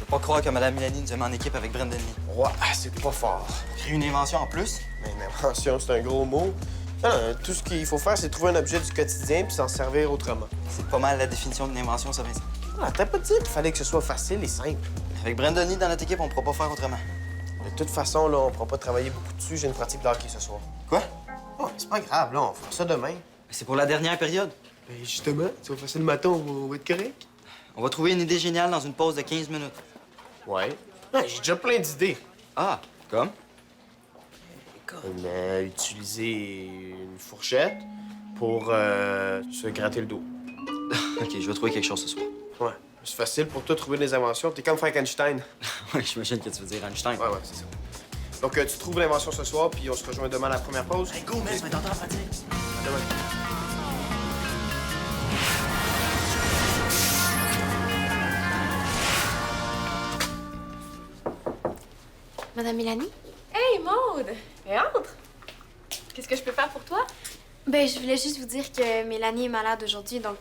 peux pas croire que Mme Mélanie nous a mis en équipe avec Brandon Lee. Ouais, c'est pas fort. Créer une invention en plus? Mais une invention, c'est un gros mot. Non, non, tout ce qu'il faut faire, c'est trouver un objet du quotidien puis s'en servir autrement. C'est pas mal la définition d'une invention, ça, Vincent. Ah, t'as pas dit qu'il fallait que ce soit facile et simple. Avec Brandon Lee dans notre équipe, on pourra pas faire autrement. De toute façon, là, on pourra pas travailler beaucoup dessus. J'ai une pratique de hockey ce soir. Quoi? Oh, c'est pas grave, là, on fera ça demain. C'est pour la dernière période. Mais justement, si on fait ça le matin, on va être correct. On va trouver une idée géniale dans une pause de 15 minutes. Ouais. Ouais, j'ai déjà plein d'idées. Ah, comme? Utiliser une fourchette pour se gratter le dos. OK, je vais trouver quelque chose ce soir. Ouais. C'est facile pour toi de trouver des inventions. T'es comme Frankenstein. Oui, j'imagine que tu veux dire Einstein. Ouais, c'est ça. Donc, tu trouves l'invention ce soir, puis on se rejoint demain à la première pause. Hey, go, man, je vais t'entendre en pratique. Demain. Madame Mélanie? Hey, Maude! Mais entre! Qu'est-ce que je peux faire pour toi? Ben, je voulais juste vous dire que Mélanie est malade aujourd'hui, donc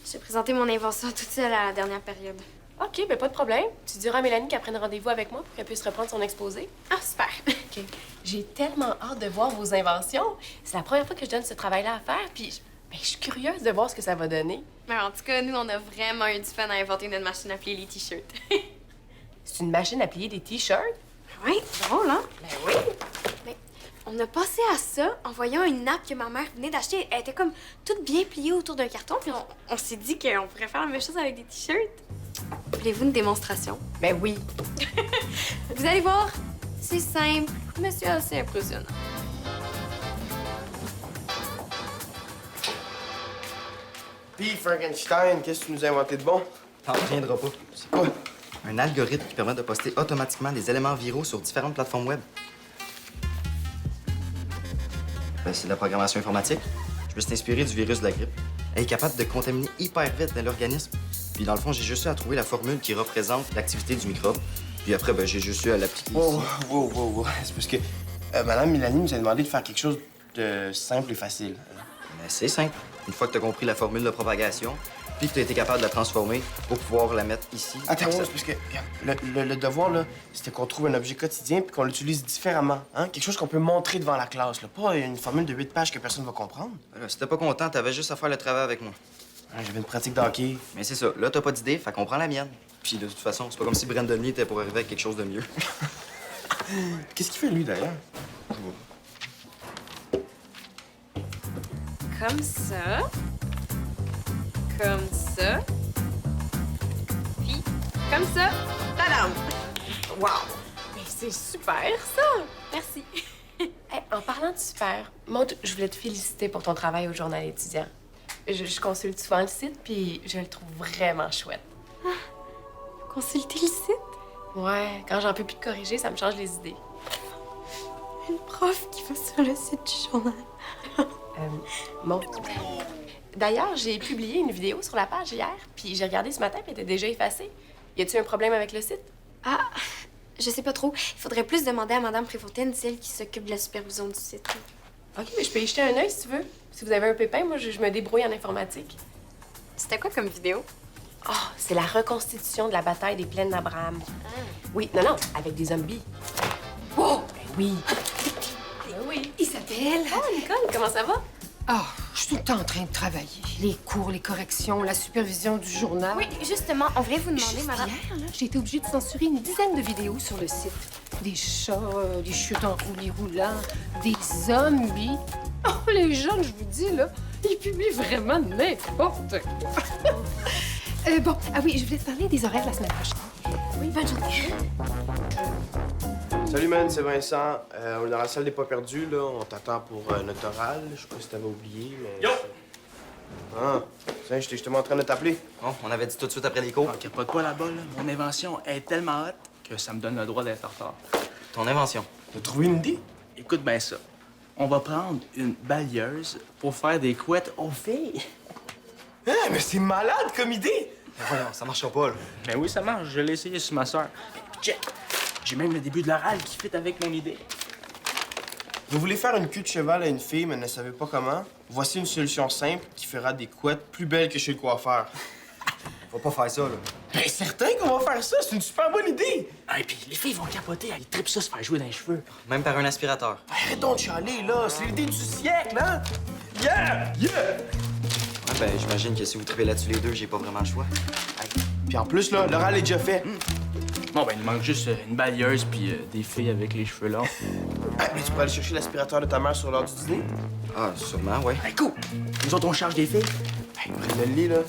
j'ai présenté mon invention toute seule à la dernière période. OK, ben pas de problème. Tu diras à Mélanie qu'elle prenne rendez-vous avec moi pour qu'elle puisse reprendre son exposé. Ah, super! OK. J'ai tellement hâte de voir vos inventions. C'est la première fois que je donne ce travail-là à faire, puis je suis curieuse de voir ce que ça va donner. Mais en tout cas, nous, on a vraiment eu du fun à inventer notre machine à plier les t-shirts. C'est une machine à plier des T-shirts? Oui, drôle, hein? Ben oui! Mais on a passé à ça en voyant une nappe que ma mère venait d'acheter. Elle était comme toute bien pliée autour d'un carton, puis on s'est dit qu'on pourrait faire la même chose avec des t-shirts. Voulez-vous une démonstration? Ben oui. Vous allez voir, c'est simple, mais c'est assez impressionnant. Puis, Frankenstein, qu'est-ce que tu nous as inventé de bon? T'en reviendras pas. C'est quoi? Un algorithme qui permet de poster automatiquement des éléments viraux sur différentes plateformes web. Ben, c'est de la programmation informatique. Je me suis inspiré du virus de la grippe. Elle est capable de contaminer hyper vite dans l'organisme. Puis dans le fond, j'ai juste eu à trouver la formule qui représente l'activité du microbe. Puis après, ben, j'ai juste eu à l'appliquer ici. Wow. C'est parce que Madame Mélanie nous a demandé de faire quelque chose de simple et facile. Mais c'est simple. Une fois que tu as compris la formule de propagation, puis que tu as été capable de la transformer pour pouvoir la mettre ici. Attends, c'est parce que regarde, le devoir, là, c'était qu'on trouve un objet quotidien puis qu'on l'utilise différemment. Hein? Quelque chose qu'on peut montrer devant la classe, là. Pas une formule de 8 pages que personne va comprendre. Alors, si t'es pas content, t'avais juste à faire le travail avec moi. Hein, j'avais une pratique de hockey. Mais c'est ça. Là, t'as pas d'idée, fait qu'on prend la mienne. Puis de toute façon, c'est pas comme si Brandon Lee était pour arriver avec quelque chose de mieux. Qu'est-ce qu'il fait, lui, d'ailleurs? Comme ça. Comme ça. Puis, comme ça. Tadam! Wow! Mais c'est super, ça! Merci. Hey, en parlant de super, Maude, je voulais te féliciter pour ton travail au journal étudiant. Je consulte souvent le site, puis je le trouve vraiment chouette. Consultez le site. Ouais, quand j'en peux plus de corriger, ça me change les idées. Une prof qui va sur le site du journal. Maude. D'ailleurs, j'ai publié une vidéo sur la page hier, puis j'ai regardé ce matin, puis elle était déjà effacée. Y a-tu un problème avec le site? Ah, je sais pas trop. Il faudrait plus demander à Madame Préfontaine, celle qui s'occupe de la supervision du site. OK, mais je peux y jeter un œil si tu veux. Si vous avez un pépin, moi, je me débrouille en informatique. C'était quoi comme vidéo? Oh, c'est la reconstitution de la bataille des plaines d'Abraham. Oui, non, avec des zombies. Wow! Ben oui. Ben oui. Isabelle! Oh, Nicole, comment ça va? Ah, je suis tout le temps en train de travailler. Les cours, les corrections, la supervision du journal. Oui, justement, on voulait vous demander, Juste Madame... hier, là, j'ai été obligée de censurer une dizaine de vidéos sur le site. Des chats, des chutes en roulis roulants, des zombies. Oh, les jeunes, je vous dis, là, ils publient vraiment n'importe quoi. Bon, ah oui, je voulais te parler des horaires la semaine prochaine. Oui, bonne journée. Salut, man, c'est Vincent. On est dans la salle des pas perdus, là. On t'attend pour notre oral. Je sais pas si t'avais oublié, mais... Yo! Ah, tiens, j'étais justement en train de t'appeler. Bon, on avait dit tout de suite après les cours. Ok, pas de quoi là-bas, là. Mon invention est tellement hot que ça me donne le droit d'être en retard. Ton invention. T'as trouvé une idée? Écoute bien ça. On va prendre une balieuse pour faire des couettes aux filles. Ah, mais c'est malade comme idée! Mais voyons, ça marchera pas, là. Ben oui, ça marche. Je l'ai essayé sur ma soeur. Check! J'ai même le début de l'oral qui fit avec mon idée. Vous voulez faire une queue de cheval à une fille, mais ne savez pas comment? Voici une solution simple qui fera des couettes plus belles que chez le coiffeur. Faut pas faire ça, là. Ben, certain qu'on va faire ça. C'est une super bonne idée. Ah, et puis les filles vont capoter. Ils trippent ça, se faire jouer dans les cheveux. Même par un aspirateur. Arrête donc de chialer, là. C'est l'idée du siècle, hein? Yeah! Yeah! Ouais, ben, j'imagine que si vous trouvez là-dessus les deux, j'ai pas vraiment le choix. Puis en plus, là, l'oral est déjà fait. Bon, ben, il manque juste une balayeuse puis des filles avec les cheveux longs. Ah, mais tu pourrais aller chercher l'aspirateur de ta mère sur l'heure du dîner? Ah, sûrement, ouais. Hey, cool! Nous autres, on charge des filles. Hey, Brenda, là,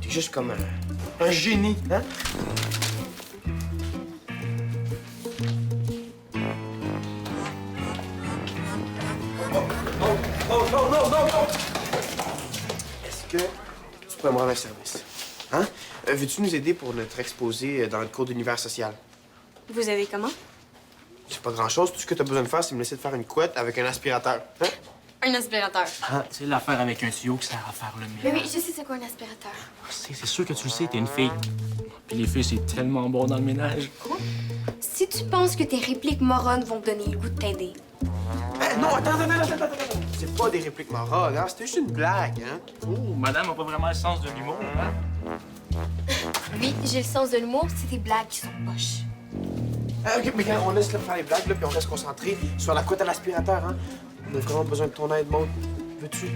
t'es juste comme un génie, hein? Non! Est-ce que tu pourrais me rendre un service? Hein? Veux-tu nous aider pour notre exposé dans le cours d'univers social? Vous avez comment? C'est pas grand-chose. Tout ce que t'as besoin de faire, c'est me laisser te faire une couette avec un aspirateur. Hein? Un aspirateur. Ah, c'est l'affaire avec un tuyau qui sert à faire le Mais ménage. oui, je sais c'est quoi un aspirateur. C'est sûr que tu le sais, t'es une fille. Puis les filles, c'est tellement bon dans le ménage. Si tu penses que tes répliques moronnes vont te donner le goût de t'aider. Non, attends. C'est pas des répliques morales, hein? C'était juste une blague, hein? Oh, madame a pas vraiment le sens de l'humour, hein? Oui, j'ai le sens de l'humour, c'est tes blagues qui sont poches. OK, mais regarde, on laisse là faire les blagues, là, puis on reste concentré sur la couette à l'aspirateur, hein? On a vraiment besoin de ton aide, Maud. Veux-tu?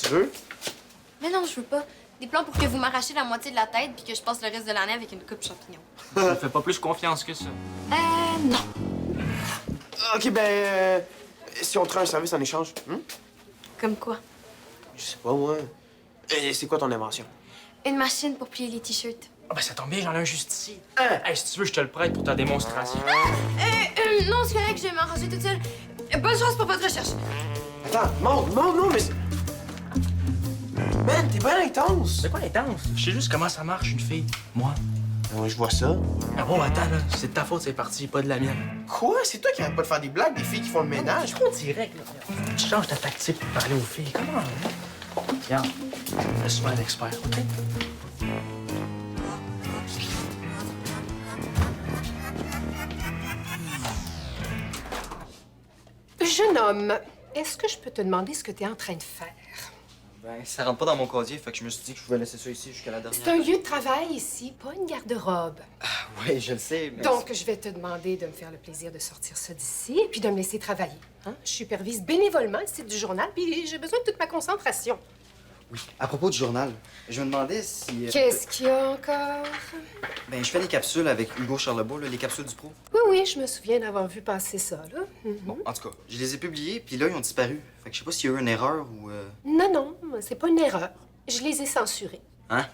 Tu veux? Mais non, je veux pas. Des plans pour que vous m'arrachiez la moitié de la tête puis que je passe le reste de l'année avec une coupe champignon. Je ne fais pas plus confiance que ça. Non. OK, ben... si on te rend un service en échange, Comme quoi? Je sais pas, moi. C'est quoi ton invention? Une machine pour plier les t-shirts. Ah, ben ça tombe bien, j'en ai un juste ici. Hey, si tu veux, je te le prête pour ta démonstration. Non, c'est correct, je vais m'arranger toute seule. Bonne chance pour votre recherche. Attends, Maud, non, mais... Man, t'es bien intense! C'est quoi intense? Je sais juste comment ça marche, une fille. Moi. Ouais, je vois ça. Ah bon, attends, là. C'est de ta faute, c'est parti, pas de la mienne. Quoi? C'est toi qui arrête pas de faire des blagues, des filles qui font le ménage? Trop direct, là. Tu changes ta tactique pour parler aux filles. Comment, hein? Regarde, laisse-moi l'expert, OK? Jeune homme, est-ce que je peux te demander ce que tu es en train de faire? Ben, ça rentre pas dans mon casier, fait que je me suis dit que je pouvais laisser ça ici jusqu'à la dernière. C'est un lieu de travail ici, pas une garde-robe. Oui, je le sais, mais... Donc, je vais te demander de me faire le plaisir de sortir ça d'ici et puis de me laisser travailler. Hein? Je supervise bénévolement le site du journal, puis j'ai besoin de toute ma concentration. Oui. À propos du journal, je me demandais si... Qu'est-ce qu'il y a encore? Ben, je fais des capsules avec Hugo Charlebois, là, les capsules du pro. Oui, je me souviens d'avoir vu passer ça, là. Bon, en tout cas, je les ai publiés, puis là, ils ont disparu. Fait que je sais pas s'il y a eu une erreur ou... Non, c'est pas une erreur. Je les ai censurés. Hein?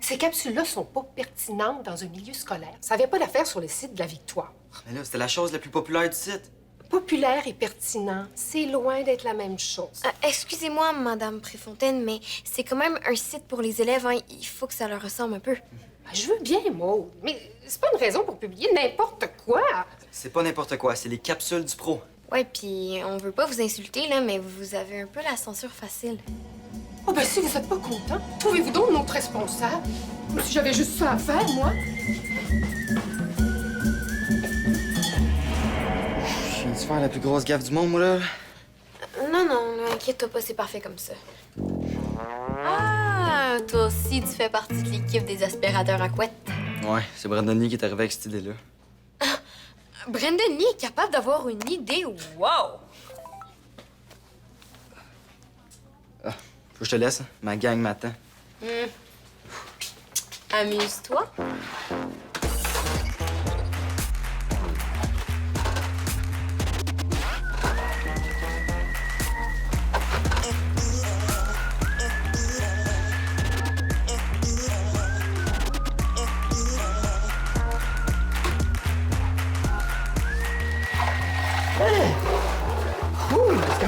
Ces capsules-là sont pas pertinentes dans un milieu scolaire. Ça n'avait pas d'affaire sur le site de la Victoire. Mais là, c'était la chose la plus populaire du site. Populaire et pertinent, c'est loin d'être la même chose. Excusez-moi, Madame Préfontaine, mais c'est quand même un site pour les élèves, hein. Il faut que ça leur ressemble un peu. Je veux bien, Maud, mais c'est pas une raison pour publier n'importe quoi. C'est pas n'importe quoi, c'est les capsules du pro. Ouais, puis on veut pas vous insulter, là, mais vous avez un peu la censure facile. Oh, ben si vous êtes pas content, trouvez-vous donc notre responsable. Si j'avais juste ça à faire, moi. Je viens de faire la plus grosse gaffe du monde, moi, là. Non, inquiète-toi pas, c'est parfait comme ça. Ah, toi aussi, tu fais partie de l'équipe des aspirateurs à couette. Ouais, c'est Brandon Lee qui est arrivé avec cette idée-là. Brandon Lee est capable d'avoir une idée, wow! Faut que je te laisse, hein. Ma gang m'attend. Amuse-toi.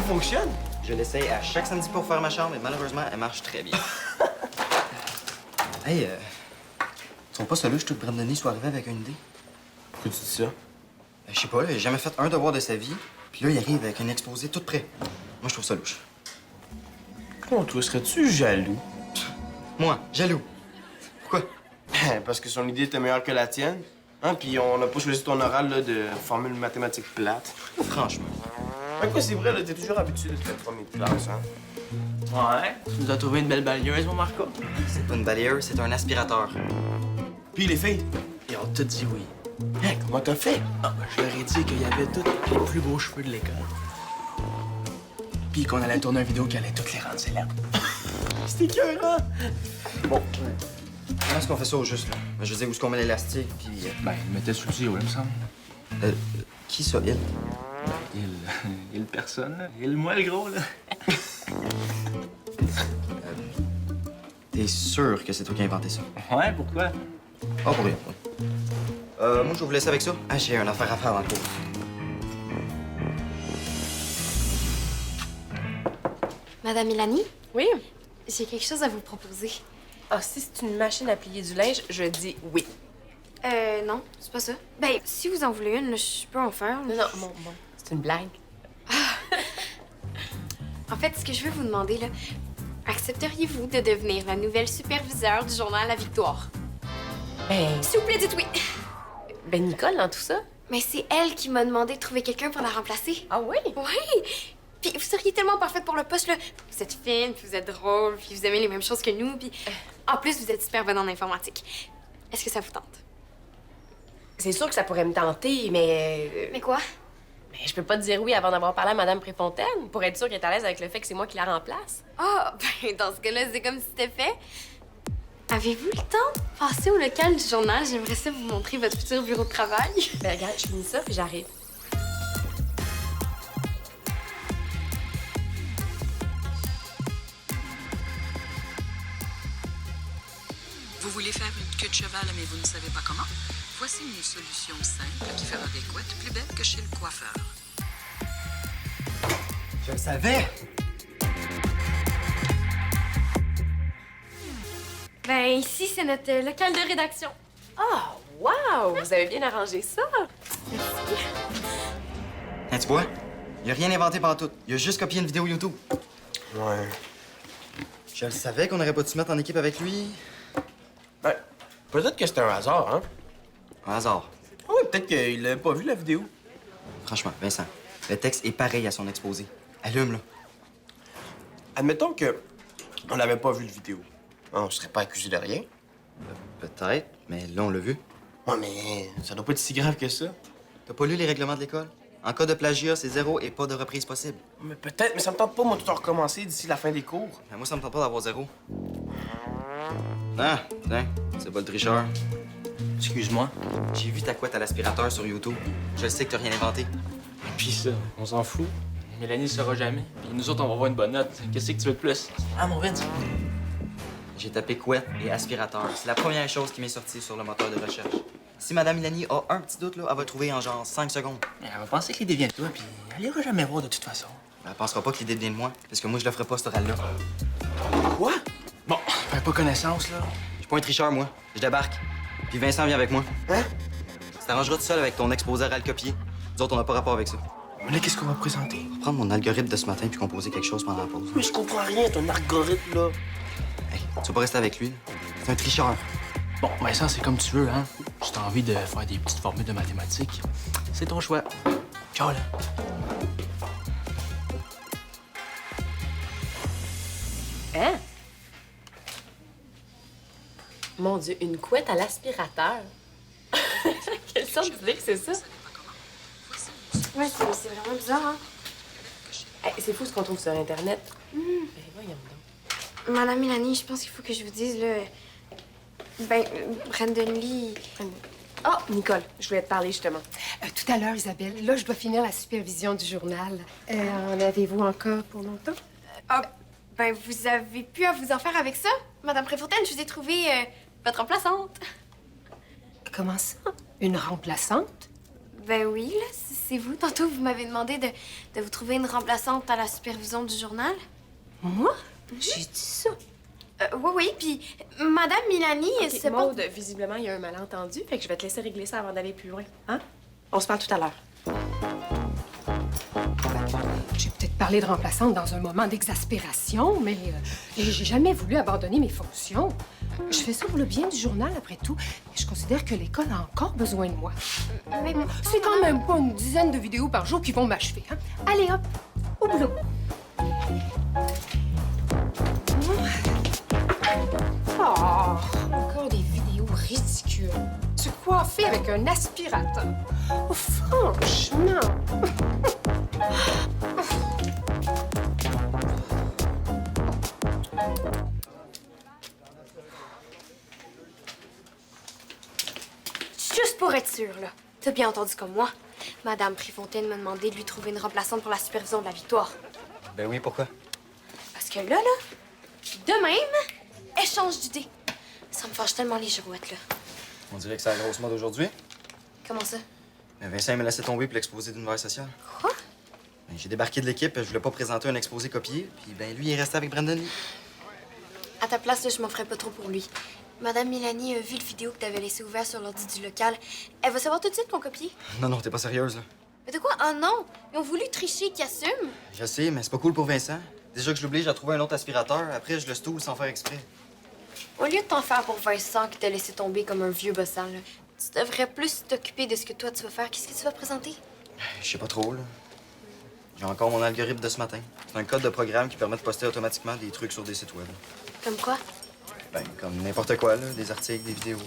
fonctionne? Je l'essaye à chaque samedi pour faire ma chambre et malheureusement, elle marche très bien. Hey, tu trouves pas ça louche que Brandoni soit arrivé avec une idée? Pourquoi tu dis ça? Je sais pas, là, il a jamais fait un devoir de sa vie, puis là, il arrive avec un exposé tout prêt. Moi, je trouve ça louche. Comment toi, serais-tu jaloux? Moi, jaloux. Pourquoi? Parce que son idée était meilleure que la tienne. Hein? Puis on n'a pas choisi ton oral là, de formule mathématique plate. Franchement. Ben quoi, c'est vrai, là, t'es toujours habitué de te faire premier de classe, hein? Ouais, tu nous as trouvé une belle balayeuse, mon Marco. C'est pas une balayeuse, c'est un aspirateur. Puis les filles? Et on t'a dit oui. Hein, comment t'as fait? Ah, ben, je leur ai dit qu'il y avait tous les plus beaux cheveux de l'école. Puis qu'on allait tourner une vidéo qui allait toutes les rendre célèbres. C'était écœurant! Bon, Comment est-ce qu'on fait ça au juste, là? Ben, je veux dire, où est-ce qu'on met l'élastique, puis... Ben, il mettait sous le tuyau, là, me semble. Qui ça, il? Il personne, là. Il moi, le gros, là. T'es sûr que c'est toi qui as inventé ça? Ouais, pourquoi? Ah, pour rien. Moi, je vais vous laisser avec ça. Ah, j'ai une affaire à faire avant le cours. Madame Milani, Oui? j'ai quelque chose à vous proposer. Ah, si c'est une machine à plier du linge, je dis oui. Non, c'est pas ça. Ben, si vous en voulez une, là, je peux en faire. Non, non, bon, c'est une blague. En fait, ce que je veux vous demander, là, accepteriez-vous de devenir la nouvelle superviseure du journal La Victoire? S'il vous plaît, dites oui. Ben, Nicole, dans tout ça? Mais c'est elle qui m'a demandé de trouver quelqu'un pour la remplacer. Ah oui? Oui! Puis vous seriez tellement parfaite pour le poste, là. Vous êtes fine, puis vous êtes drôle, puis vous aimez les mêmes choses que nous, puis en plus, vous êtes super bonne en informatique. Est-ce que ça vous tente? C'est sûr que ça pourrait me tenter, mais... Mais quoi? Mais je peux pas te dire oui avant d'avoir parlé à Madame Préfontaine, pour être sûre qu'elle est à l'aise avec le fait que c'est moi qui la remplace. Ah, ben dans ce cas-là, c'est comme si c'était fait. Avez-vous le temps de passer au local du journal? J'aimerais ça vous montrer votre futur bureau de travail. Ben regarde, je finis ça, puis j'arrive. Vous voulez faire une queue de cheval, mais vous ne savez pas comment? Voici une solution simple qui fera des couettes plus belles que chez le coiffeur. Je le savais! Ben ici, c'est notre local de rédaction. Ah, wow! Vous avez bien arrangé ça. Hein, tu vois? Il a rien inventé tout. Il a juste copié une vidéo YouTube. Ouais. Je le savais qu'on aurait pas dû se mettre en équipe avec lui. Ben, peut-être que c'était un hasard, hein? Un hasard. Ah oui, peut-être qu'il avait pas vu la vidéo. Franchement, Vincent, le texte est pareil à son exposé. Allume, là. Admettons que on n'avait pas vu la vidéo. On serait pas accusé de rien. Peut-être, mais là, on l'a vu. Ouais, mais ça doit pas être si grave que ça. T'as pas lu les règlements de l'école? En cas de plagiat, c'est 0 et pas de reprise possible. Mais peut-être, mais ça me tente pas, moi, tout recommencer d'ici la fin des cours. Mais moi, ça me tente pas d'avoir 0. Ah, tiens, c'est pas le tricheur. Excuse-moi. J'ai vu ta couette à l'aspirateur sur YouTube. Je le sais que t'as rien inventé. Puis ça, on s'en fout. Mélanie ne saura jamais. Puis nous autres, on va avoir une bonne note. Qu'est-ce que tu veux de plus? Ah, mon Vince? J'ai tapé couette et aspirateur. C'est la première chose qui m'est sortie sur le moteur de recherche. Si Madame Milani a un petit doute, là, elle va le trouver en genre 5 secondes. Elle va penser que l'idée vient de toi, puis elle ira jamais voir de toute façon. Elle pensera pas que l'idée vient de moi, parce que moi, je le ferai pas, cet oral-là. Quoi? Bon, fais pas connaissance, là. Je suis pas un tricheur, moi. Je débarque. Puis Vincent vient avec moi. Hein? Tu t'arrangeras tout seul avec ton exposé oral copié. Nous autres, on n'a pas rapport avec ça. Mais là, qu'est-ce qu'on va présenter? Je vais prendre mon algorithme de ce matin puis composer quelque chose pendant la pause. Mais je comprends rien, ton algorithme, là. Hey, tu vas pas rester avec lui, là. C'est un tricheur. Bon, Vincent, c'est comme tu veux, hein. Si t'as envie de faire des petites formules de mathématiques, c'est ton choix. Ciao, là. Hein? Mon Dieu, une couette à l'aspirateur. Quelle sorte d'idée que c'est ça? Ouais, c'est vraiment bizarre, hein? Hey, c'est fou ce qu'on trouve sur Internet. Ben voyons donc. Madame Milani, je pense qu'il faut que je vous dise, là... Ben, Brandon Lee... Oh, Nicole, je voulais te parler justement. Tout à l'heure, Isabelle, là, je dois finir la supervision du journal. En avez-vous encore pour longtemps? Ah, ben, vous avez pu vous en faire avec ça? Madame Préfontaine, je vous ai trouvé votre remplaçante. Comment ça? Une remplaçante? Ben oui, là, c'est vous. Tantôt, vous m'avez demandé de vous trouver une remplaçante à la supervision du journal. Moi? J'ai dit ça. Oui, puis Madame Milani, OK, c'est pas... Maude, visiblement, il y a un malentendu, fait que je vais te laisser régler ça avant d'aller plus loin. Hein? On se parle tout à l'heure. J'ai peut-être parlé de remplaçante dans un moment d'exaspération, mais j'ai jamais voulu abandonner mes fonctions. Je fais ça pour le bien du journal, après tout. Et je considère que l'école a encore besoin de moi. Mais C'est quand même pas une dizaine de vidéos par jour qui vont m'achever. Hein? Allez, hop, au boulot. Oh, encore des vidéos ridicules. Se coiffer avec un aspirateur. Oh, franchement. Juste pour être sûre, là. T'as bien entendu comme moi. Madame Préfontaine m'a demandé de lui trouver une remplaçante pour la supervision de la victoire. Ben oui, pourquoi? Parce que là, de même, elle change d'idée. Ça me fâche tellement les girouettes, là. On dirait que c'est la grosse mode aujourd'hui. Comment ça? Vincent m'a laissé tomber pour l'exposé d'univers social. Quoi? Ben, j'ai débarqué de l'équipe, je voulais pas présenter un exposé copié, puis ben lui, il est resté avec Brandon Lee. À ta place, là, je m'en ferais pas trop pour lui. Madame Milani a vu le vidéo que t'avais laissé ouvert sur l'ordi du local. Elle va savoir tout de suite qu'on copie. Non, non, t'es pas sérieuse, là. Mais de quoi? Oh non! Ils ont voulu tricher, qui assume. Je sais, mais c'est pas cool pour Vincent. Déjà que je l'oblige à trouver un autre aspirateur, après, je le stoule sans faire exprès. Au lieu de t'en faire pour Vincent qui t'a laissé tomber comme un vieux bossal, là, tu devrais plus t'occuper de ce que toi tu vas faire. Qu'est-ce que tu vas présenter? Je sais pas trop, là. J'ai encore mon algorithme de ce matin. C'est un code de programme qui permet de poster automatiquement des trucs sur des sites web. Comme quoi? Ben, comme n'importe quoi, là. Des articles, des vidéos.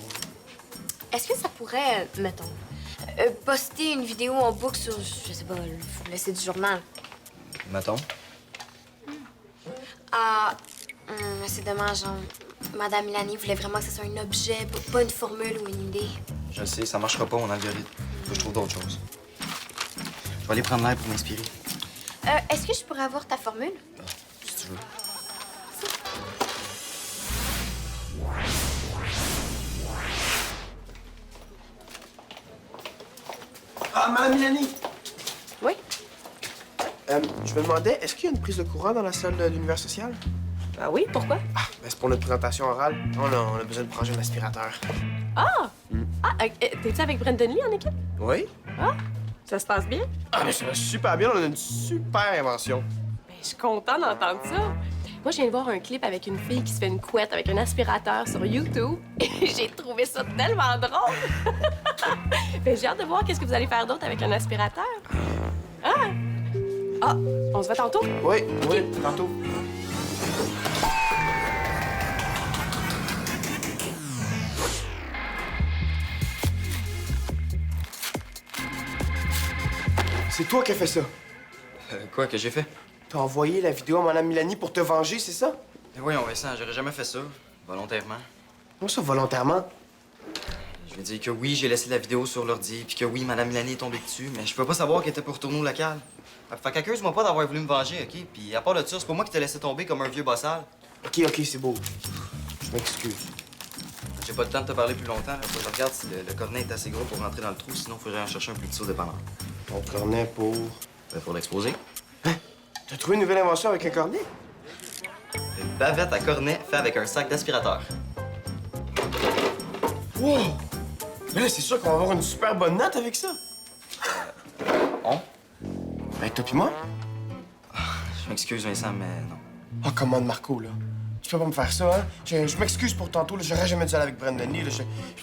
Est-ce que ça pourrait, mettons, poster une vidéo en boucle sur, je sais pas, le site du journal? Mettons. Ah, mais c'est dommage, hein. Madame Milani voulait vraiment que ce soit un objet, pas une formule ou une idée. Je le sais, ça marchera pas, mon algorithme. Faut que je trouve d'autres choses. Je vais aller prendre l'air pour m'inspirer. Est-ce que je pourrais avoir ta formule? Si tu veux. Ah, Madame Milani! Oui? Je me demandais, est-ce qu'il y a une prise de courant dans la salle de l'univers social? Ah oui, pourquoi? Ben, c'est pour notre présentation orale. On a besoin de brancher un aspirateur. Ah, t'es-tu avec Brandon Lee en équipe? Oui? Ça se passe bien? Ah, mais ça va super bien. On a une super invention. Ben, je suis contente d'entendre ça. Moi, je viens de voir un clip avec une fille qui se fait une couette avec un aspirateur sur YouTube. Et j'ai trouvé ça tellement drôle. Ben, j'ai hâte de voir qu'est-ce que vous allez faire d'autre avec un aspirateur. Ah! Ah, on se voit tantôt? Oui, oui, tantôt. C'est toi qui as fait ça. Quoi que j'ai fait? T'as envoyé la vidéo à Madame Milani pour te venger, c'est ça? Ben voyons, Vincent, j'aurais jamais fait ça. Volontairement. Comment ça, volontairement? Je veux dire que oui, j'ai laissé la vidéo sur l'ordi, puis que oui, Madame Milani est tombée dessus, mais je peux pas savoir qu'elle était pour retourner au local. Fait qu'accuse-moi pas d'avoir voulu me venger, OK? Puis à part de ça, c'est pas moi qui t'ai laissé tomber comme un vieux bossal. OK, c'est beau. Je m'excuse. J'ai pas le temps de te parler plus longtemps. Là. Faut que je regarde si le cornet est assez gros pour rentrer dans le trou, sinon faudrait en chercher un plus petit au dépanneur. Ton cornet pour... Ben, pour l'exposer. T'as trouvé une nouvelle invention avec un cornet? Une bavette à cornet fait avec un sac d'aspirateur. Wow! Mais là, c'est sûr qu'on va avoir une super bonne note avec ça. On? Ben, toi pis moi? Je m'excuse, Vincent, mais non. Oh, commande, Marco, là. Tu peux pas me faire ça, hein? Je m'excuse pour tantôt, là. J'aurais jamais dû aller avec Brandon Lee, là.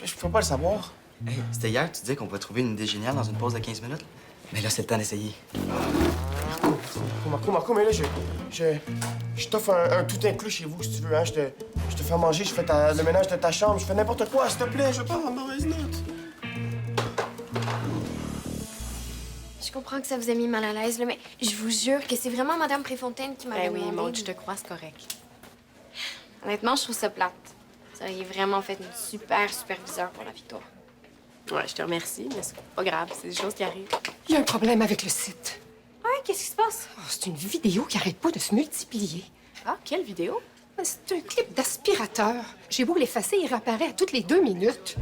Je peux pas le savoir. Hey, c'était hier que tu disais qu'on pouvait trouver une idée géniale dans une pause de 15 minutes. Mais là, c'est le temps d'essayer. Marco, mais là, je t'offre un tout inclus chez vous, si tu veux, hein. Je te fais manger, je fais le ménage de ta chambre, je fais n'importe quoi, s'il te plaît. Je veux pas avoir de mauvaise note. Je comprends que ça vous a mis mal à l'aise, là, mais je vous jure que c'est vraiment Madame Préfontaine qui m'a Ben oui, demandé. Maud, je te crois, c'est correct. Honnêtement, je trouve ça plate. Vous auriez vraiment fait une super superviseur pour la victoire. Ouais, je te remercie, mais c'est pas grave, c'est des choses qui arrivent. Il y a un problème avec le site. Ouais, qu'est-ce qui se passe? Oh, c'est une vidéo qui arrête pas de se multiplier. Ah, quelle vidéo? C'est un clip d'aspirateur. J'ai beau l'effacer, il réapparaît à toutes les 2 minutes.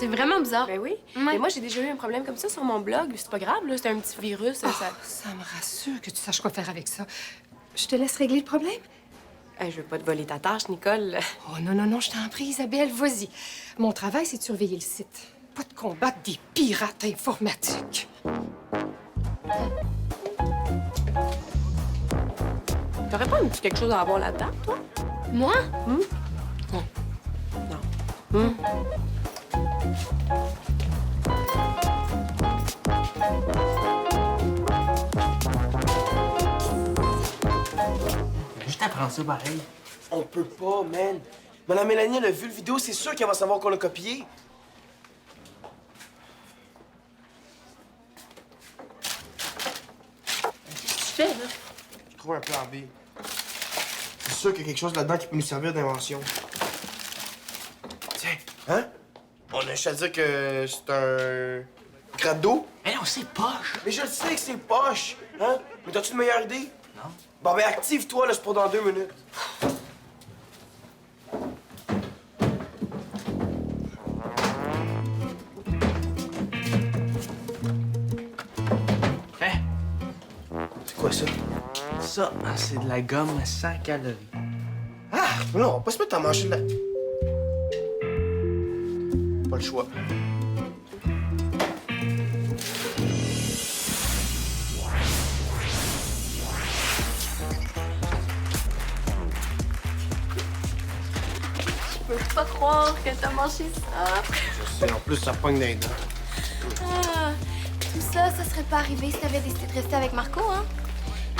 C'est vraiment bizarre. Ben oui. Ouais. Mais moi, j'ai déjà eu un problème comme ça sur mon blog. C'est pas grave, là. C'est un petit virus. Ça... Ça me rassure que tu saches quoi faire avec ça. Je te laisse régler le problème? Je veux pas te voler ta tâche, Nicole. Oh non, non, non, je t'en prie, Isabelle, vas-y. Mon travail, c'est de surveiller le site. Pas de combattre des pirates informatiques. T'aurais pas quelque chose à avoir là-dedans, toi? Moi? Non. Juste apprendre ça pareil. On peut pas, man. Madame Mélanie, elle a vu le vidéo, c'est sûr qu'elle va savoir qu'on l'a copié. Qu'est-ce que tu fais, là? Je trouve un plan B. C'est sûr qu'il y a quelque chose là-dedans qui peut nous servir d'invention. Tiens, hein? On a juste à dire que c'est un gratte d'eau. Mais non, c'est poche. Mais je le sais que c'est poche, hein? Mais t'as-tu une meilleure idée? Non. Bon, ben active-toi, là, c'est pour dans 2 minutes. Hein? C'est quoi ça? Ça, c'est de la gomme sans calories. Ah! Non, on va pas se mettre à manger de la... Pas le choix. Je peux pas croire que t'as mangé ça. Je sais, en plus, ça pogne dans les dents. Ah, tout ça, ça serait pas arrivé si t'avais décidé de rester avec Marco, hein?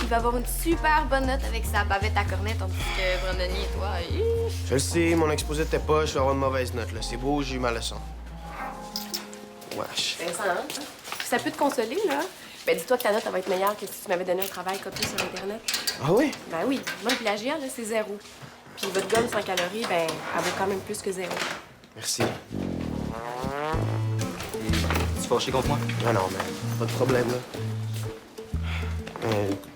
Il va avoir une super bonne note avec sa bavette à cornet, tandis que Brandoni et toi, Je le sais, mon exposé était pas, je vais avoir une mauvaise note, là. C'est beau, j'ai eu ma leçon. Wesh. Vincent, hein? Ça peut te consoler, là? Ben, dis-toi que ta note, elle va être meilleure que si tu m'avais donné un travail copié sur Internet. Ah oui? Ben oui. Moi, le plagiat, là, c'est 0. Puis votre gomme sans calories, ben, elle vaut quand même plus que 0. Merci. Tu fâché contre moi? Ah non, mais pas de problème, là.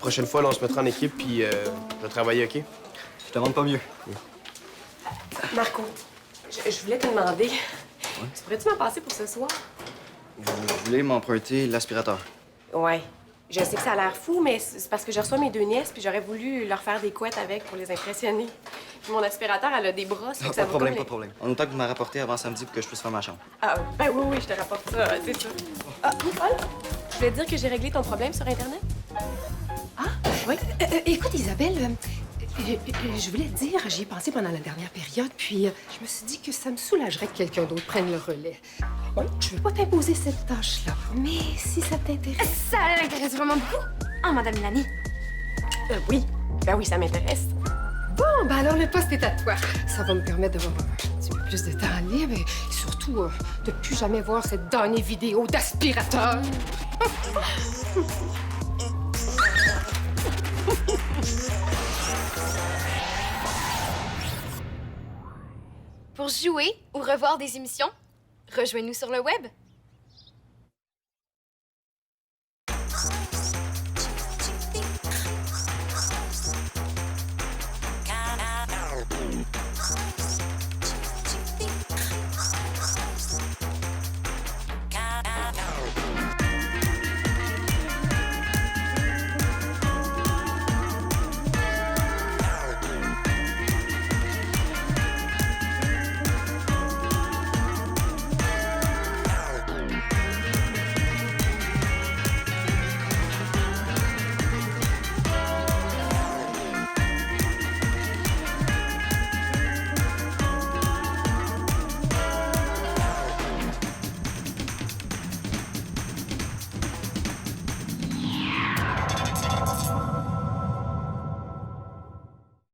Prochaine fois, là, on se mettra en équipe, puis je vais travailler, OK? Je te demande pas mieux. Marco, je voulais te demander, tu pourrais-tu m'en passer pour ce soir? Vous voulez m'emprunter l'aspirateur? Ouais. Je sais que ça a l'air fou, mais c'est parce que je reçois mes 2 nièces, puis j'aurais voulu leur faire des couettes avec pour les impressionner. Puis mon aspirateur, elle a des bras, ça Pas ça de va problème, comme pas de problème. En autant que vous m'en rapportez avant samedi pour que je puisse faire ma chambre. Ah, ben oui, je te rapporte ça, c'est ça. Ah, Nicole, je voulais te dire que j'ai réglé ton problème sur Internet. Oui? Écoute, Isabelle, je voulais te dire, j'y ai pensé pendant la dernière période, puis je me suis dit que ça me soulagerait que quelqu'un d'autre prenne le relais. Bon, je veux pas t'imposer cette tâche-là, mais si ça t'intéresse... ça l'intéresse vraiment beaucoup. Ah, Madame Mélanie. Oui. Ben oui, ça m'intéresse. Bon, ben alors le poste est à toi. Ça va me permettre d'avoir un petit peu plus de temps libre et surtout de plus jamais voir cette damnée vidéo d'aspirateur. Pour jouer ou revoir des émissions, rejoignez-nous sur le web.